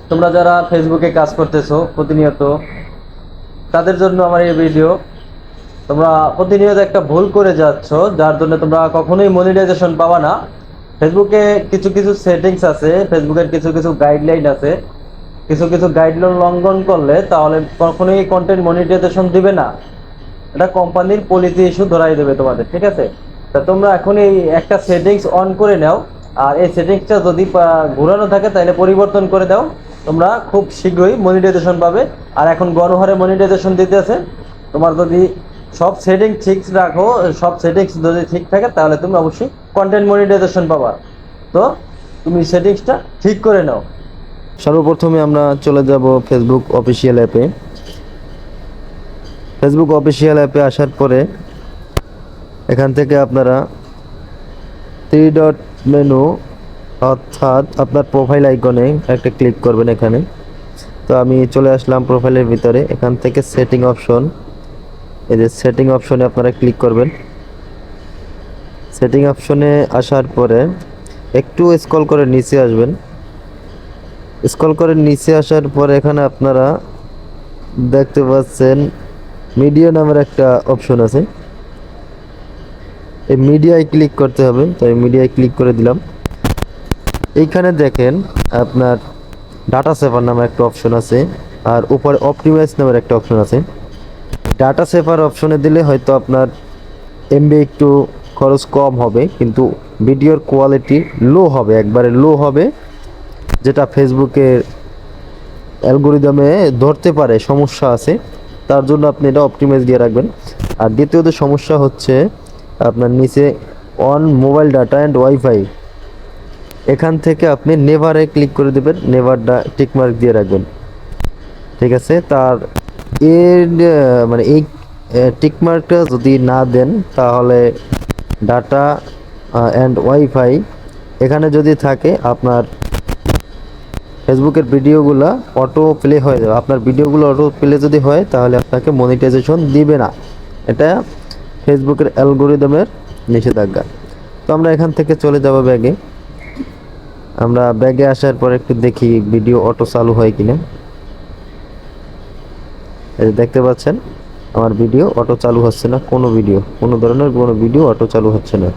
তোমরা যারা ফেসবুকে কাজ করতেছো প্রতিনিয়ত, তাদের জন্য আমার এই ভিডিও। তোমরা প্রতিনিয়ত একটা ভুল করে যাচ্ছ, যার জন্য তোমরা কখনোই মনিটাইজেশন পাবা না। ফেসবুকে কিছু কিছু সেটিংস আছে, ফেসবুকের কিছু কিছু গাইডলাইন আছে, কিছু কিছু গাইডলাইন লঙ্ঘন করলে তাহলে কখনোই কন্টেন্ট মনিটাইজেশন দিবে না। এটা কোম্পানির পলিসি ইস্যু ধরাই দেবে তোমাদের, ঠিক আছে? তা তোমরা এখন এই একটা সেটিংস অন করে নাও, আর এই সেটিংসটা যদি ঘোরানো থাকে তাহলে পরিবর্তন করে দাও। তোমরা খুব শীঘ্রই মনিটাইজেশন পাবে। আর এখন গণহারে মনিটাইজেশন দিতেছে। তোমার যদি সব সেটিংস ঠিক রাখো, সব সেটিংস যদি ঠিক থাকে, তাহলে তুমি অবশ্যই কন্টেন্ট মনিটাইজেশন পাবা। তো তুমি সেটিংসটা ঠিক করে নাও। সর্বপ্রথমে আমরা চলে যাব ফেসবুক অফিসিয়াল অ্যাপে। ফেসবুক অফিসিয়াল অ্যাপে আসার পরে এখান থেকে আপনারা থ্রি ডট মেনু অর্থাৎ আপনার প্রোফাইল আইকনে একটা ক্লিক করবেন এখানে। তো আমি চলে আসলাম প্রোফাইলের ভিতরে। এখান থেকে সেটিং অপশন, এই যে সেটিং অপশনে আপনারা ক্লিক করবেন। সেটিং অপশনে আসার পরে একটু স্ক্রল করে নিচে আসবেন। স্ক্রল করে নিচে আসার পরে এখানে আপনারা দেখতে পাচ্ছেন মিডিয়া নামের একটা অপশন আছে। এই মিডিয়ায় ক্লিক করতে হবে, তো এই মিডিয়ায় ক্লিক করে দিলাম। এইখানে দেখেন আপনার ডাটা সেভার নামে একটা অপশন আছে, আর উপরে অপটিমাইজ নামের একটা অপশন আছে। ডাটা সেভার অপশনে দিলে হয়তো আপনার এমবি একটু খরচ কম হবে, কিন্তু ভিডিওর কোয়ালিটি লো হবে, একবারে লো হবে, যেটা ফেসবুকের অ্যালগোরিদমে ধরতে পারে সমস্যা আছে। তার জন্য আপনি এটা অপটিমাইজ দিয়ে রাখবেন। আর দ্বিতীয়ত সমস্যা হচ্ছে আপনার নিচে on mobile data and wifi, এখান থেকে আপনি নেভারে ক্লিক করে দেবেন, নেভারটা টিকমার্ক দিয়ে রাখবেন, ঠিক আছে? তার এর মানে এই টিকমার্কটা যদি না দেন, তাহলে ডাটা অ্যান্ড ওয়াইফাই এখানে যদি থাকে, আপনার ফেসবুকের ভিডিওগুলো অটো প্লে হয়ে যাবে। আপনার ভিডিওগুলো অটো প্লে যদি হয়, তাহলে আপনাকে মনিটাইজেশন দিবে না। এটা ফেসবুকের অ্যালগোরিদমের নিষেধাজ্ঞা। তো আমরা এখান থেকে চলে যাব ব্যাগে। আমরা ব্যাগে আসার পর একটু দেখি ভিডিও অটো চালু হয় কিনা। এই দেখতে পাচ্ছেন আমার ভিডিও অটো চালু হচ্ছে না, কোনো ধরনের কোনো ভিডিও অটো চালু হচ্ছে না।